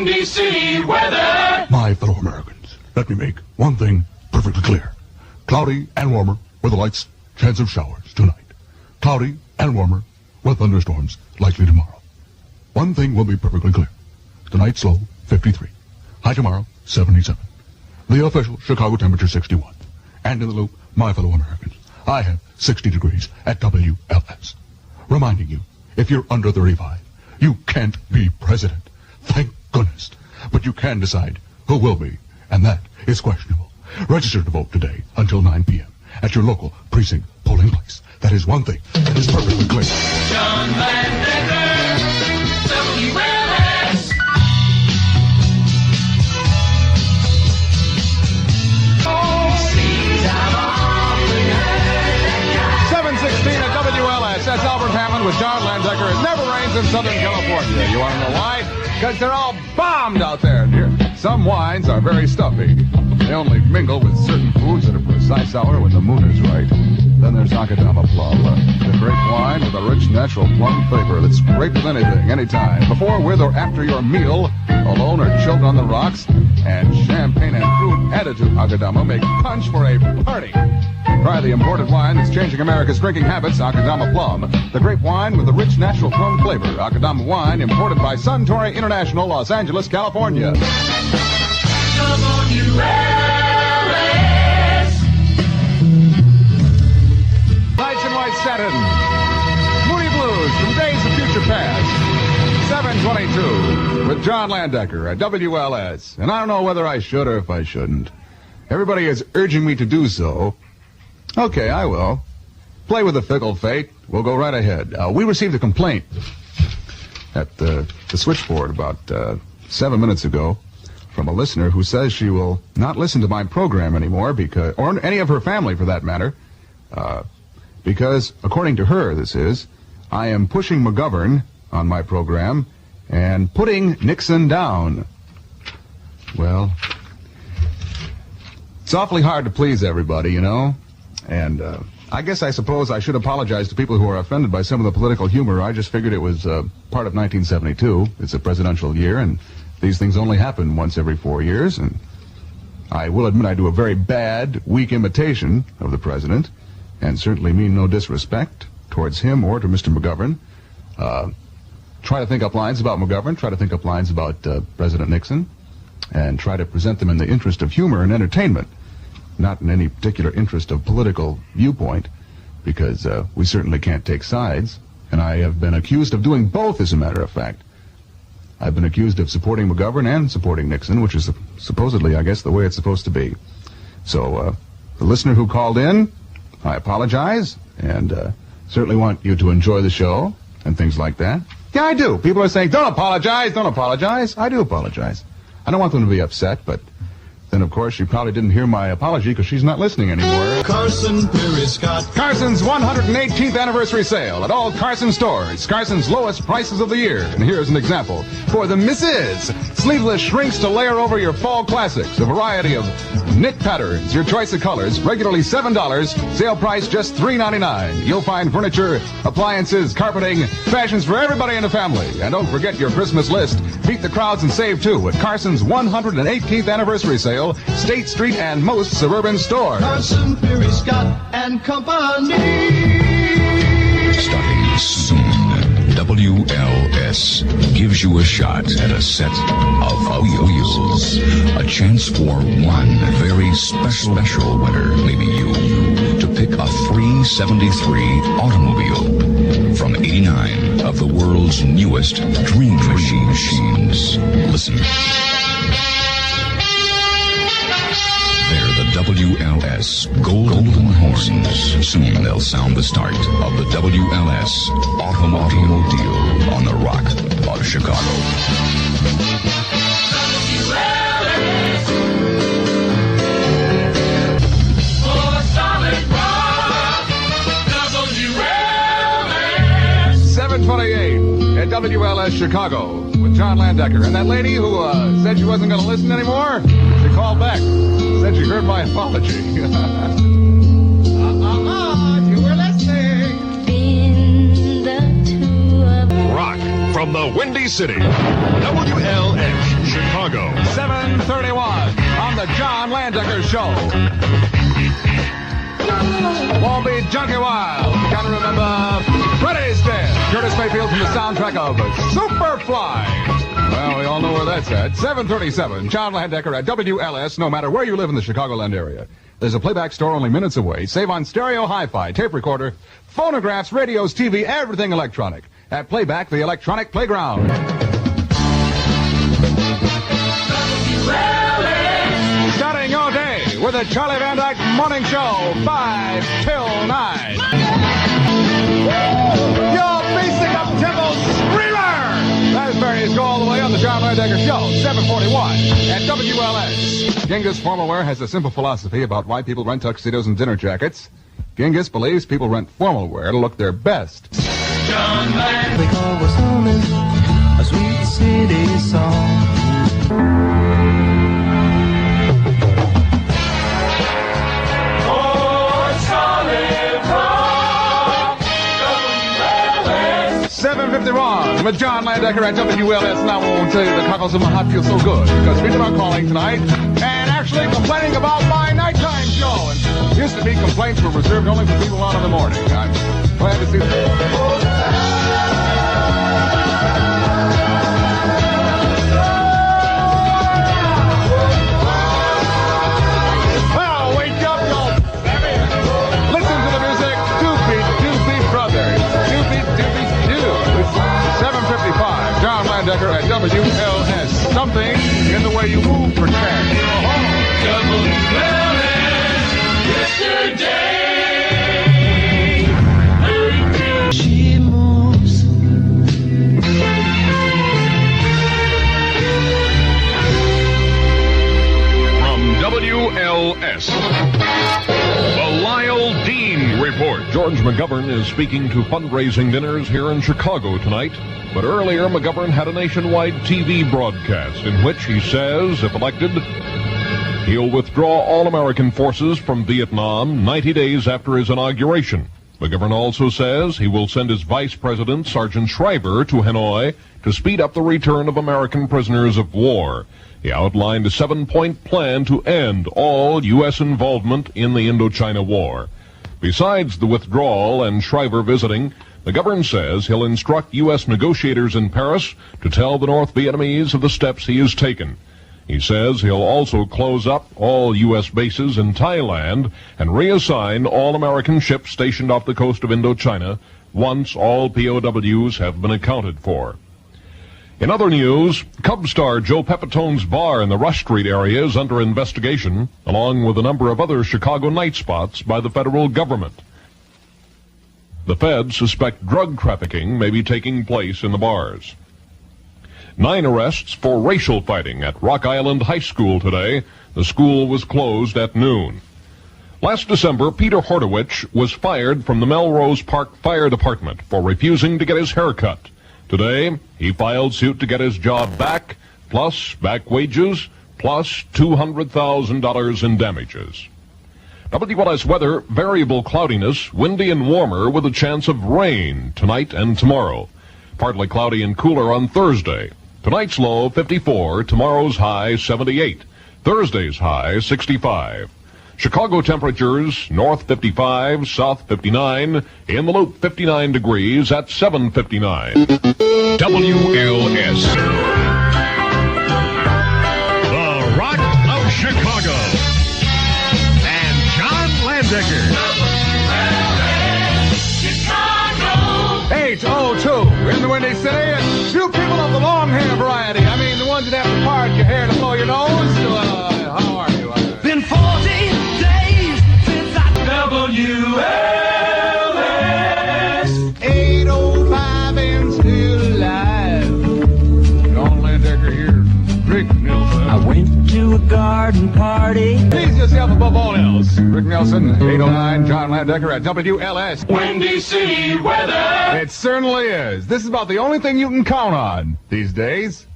Windy City weather. My fellow Americans, let me make one thing perfectly clear. Cloudy and warmer with a light chance of showers tonight. Cloudy and warmer with thunderstorms likely tomorrow. One thing will be perfectly clear. Tonight's low, 53. High tomorrow, 77. The official Chicago temperature, 61. And in the loop, my fellow Americans, I have 60 degrees at WLS. Reminding you, if you're under 35, you can't be president. Thank goodness. But you can decide who will be, and that is questionable. Register to vote today until 9 p.m. at your local precinct polling place. That is one thing that is perfectly clear. John Landecker, WLS. 7:16 at WLS. That's Albert Hammond with John Landecker. It never rains in Southern California. You want to know why? Because they're all bombed out there. Some wines are very stuffy. They only mingle with certain foods at a precise hour when the moon is right. Then there's Akadama plum, the great wine with a rich natural plum flavor that's great with anything, anytime, before, with, or after your meal, alone or chilled on the rocks, and champagne and fruit added to Akadama make punch for a party. Try the imported wine that's changing America's drinking habits, Akadama Plum. The grape wine with the rich natural plum flavor. Akadama wine imported by Suntory International, Los Angeles, California. Lights in White Satin. Moody Blues from Days of Future Past. 7:22 with John Landecker at WLS. And I don't know whether I should or if I shouldn't. Everybody is urging me to do so. Okay, I will. Play with the fickle fate. We'll go right ahead. We received a complaint at the switchboard about 7 minutes ago from a listener who says she will not listen to my program anymore because, or any of her family for that matter, because, according to her, this is, I am pushing McGovern on my program and putting Nixon down. Well, it's awfully hard to please everybody, you know. And I guess I suppose I should apologize to people who are offended by some of the political humor. I just figured it was part of 1972. It's a presidential year, and these things only happen once every 4 years. And I will admit I do a very bad, weak imitation of the president, and certainly mean no disrespect towards him or to Mr. McGovern. Try to think up lines about McGovern, try to think up lines about President Nixon, and try to present them in the interest of humor and entertainment, not in any particular interest of political viewpoint, because we certainly can't take sides, and I have been accused of doing both, as a matter of fact. I've been accused of supporting McGovern and supporting Nixon, which is supposedly, I guess, the way it's supposed to be. So, the listener who called in, I apologize, and certainly want you to enjoy the show and things like that. Yeah, I do. People are saying, don't apologize, don't apologize. I do apologize. I don't want them to be upset, but then, of course, she probably didn't hear my apology because she's not listening anymore. Carson Perry Scott. Carson's 118th anniversary sale at all Carson stores. Carson's lowest prices of the year. And here's an example. For the Mrs. Sleeveless shrinks to layer over your fall classics. A variety of knit patterns. Your choice of colors. Regularly $7. Sale price just $3.99. You'll find furniture, appliances, carpeting, fashions for everybody in the family. And don't forget your Christmas list. Beat the crowds and save, too, at Carson's 118th anniversary sale. State Street and most suburban stores. Carson Perry Scott and Company. Starting soon, WLS gives you a shot at a set of wheels. A chance for one very special winner, maybe you, to pick a free 73 automobile from 89 of the world's newest dream machines. Listen. They're the WLS Golden Horns. Soon they'll sound the start of the WLS Automobile on the Rock of Chicago. WLS for solid rock. WLS 7:28 at WLS Chicago with John Landecker. And that lady who said she wasn't going to listen anymore, she called back. Said she heard my apology. You were listening. Rock from the Windy City. WLS Chicago. 7:31 on the John Landecker Show. Won't be Junkie Wild. Gotta remember Freddy's Dead. Curtis Mayfield from the soundtrack of Superfly. Well, we all know where that's at. 7:37. John Landecker at WLS, no matter where you live in the Chicagoland area. There's a Playback store only minutes away. Save on stereo, hi-fi, tape recorder, phonographs, radios, TV, everything electronic. At Playback, the electronic playground. Starting your day with the Charlie VanDyke Morning Show, 5 till 9. Your basic up-tempo screamer! Raspberries go all the way on the John Landecker Show, 7:41 at WLS. Genghis Formal Wear has a simple philosophy about why people rent tuxedos and dinner jackets. Genghis believes people rent formal wear to look their best. John Landecker. Because we're humming a sweet city song. For solid rock, WLS. 7:51 with John Landecker at WLS. Now I won't tell you the cockles in my heart feel so good because people are calling tonight and actually complaining about my nighttime show. And used to be complaints were reserved only for people on in the morning. I'm glad to see Well, wake up, y'all. Listen to the music. Doopy Brothers. Doopy Doo. 7:55. John Landecker at WLS. Something in the way you move for cash. WLS. Yesterday. She moves. From WLS, the Lyle Dean Report. George McGovern is speaking to fundraising dinners here in Chicago tonight. But earlier, McGovern had a nationwide TV broadcast in which he says, if elected, he'll withdraw all American forces from Vietnam 90 days after his inauguration. McGovern also says he will send his Vice President, Sergeant Shriver, to Hanoi to speed up the return of American prisoners of war. He outlined a 7-point plan to end all U.S. involvement in the Indochina War. Besides the withdrawal and Shriver visiting, McGovern says he'll instruct U.S. negotiators in Paris to tell the North Vietnamese of the steps he has taken. He says he'll also close up all U.S. bases in Thailand and reassign all American ships stationed off the coast of Indochina once all POWs have been accounted for. In other news, Cub star Joe Pepitone's bar in the Rush Street area is under investigation, along with a number of other Chicago night spots by the federal government. The feds suspect drug trafficking may be taking place in the bars. 9 arrests for racial fighting at Rock Island High School today. The school was closed at noon. Last December, Peter Hordowich was fired from the Melrose Park Fire Department for refusing to get his hair cut. Today, he filed suit to get his job back, plus back wages, plus $200,000 in damages. WLS weather, variable cloudiness, windy and warmer with a chance of rain tonight and tomorrow. Partly cloudy and cooler on Thursday. Tonight's low, 54. Tomorrow's high, 78. Thursday's high, 65. Chicago temperatures, north 55, south 59. In the Loop, 59 degrees at 7:59. WLS. The Rock of Chicago. And John Landecker. Chicago. 8:02 in the Windy City. And few people of the long hair variety. I mean, the ones that have to part your hair to blow your nose. How are you? Been 40 days since I WLS. 8:05 and still alive. John Landecker here. Rick Nelson. I went to a garden party. Please yourself above all else. Rick Nelson, 8:09. John Landecker at WLS. Windy City weather. It certainly is. This is about the only thing you can count on these days.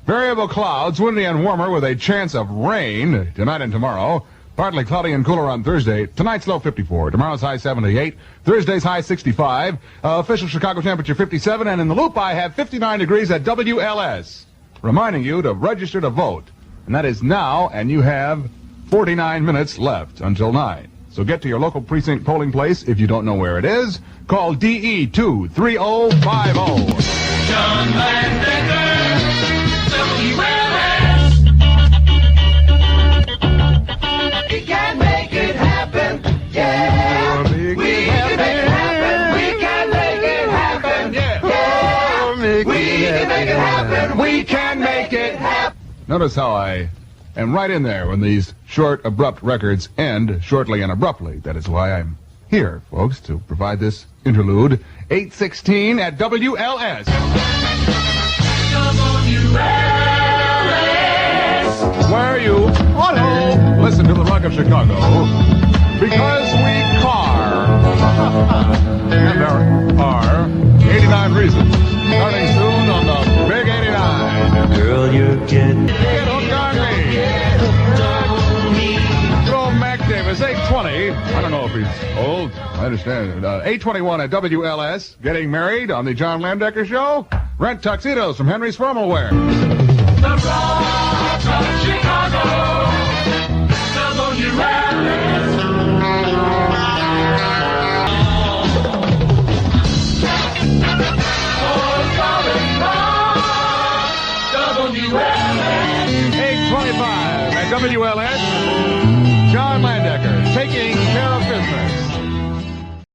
Variable clouds, windy and warmer with a chance of rain tonight and tomorrow. Partly cloudy and cooler on Thursday. Tonight's low 54. Tomorrow's high 78. Thursday's high 65. Official Chicago temperature 57. And in the Loop, I have 59 degrees at WLS. reminding you to register to vote. And that is now, and you have 49 minutes left until 9. So get to your local precinct polling place. If you don't know where it is, call DE 23050. John Landecker, WLS. We can make it happen, yeah. We can make it happen. We can make it happen, yeah. We can make it happen. We can make it happen. Notice how I am right in there when these short, abrupt records end shortly and abruptly. That is why I'm here, folks, to provide this interlude. 8:16 at WLS. Where are you? Hello. Listen to the Rock of Chicago. Because we car. And there are 89 reasons. Starting soon on the Big 89. Girl, you're getting Get hooked on me. Good old Mac Davis, 820. I don't know if he's old. I understand. 821 at WLS. Getting married on the John Landecker Show. Rent tuxedos from Henry's Formal Wear. The Rock of Chicago, WLS. Oh, solid rock, WLS. 825 at WLS. John Landecker taking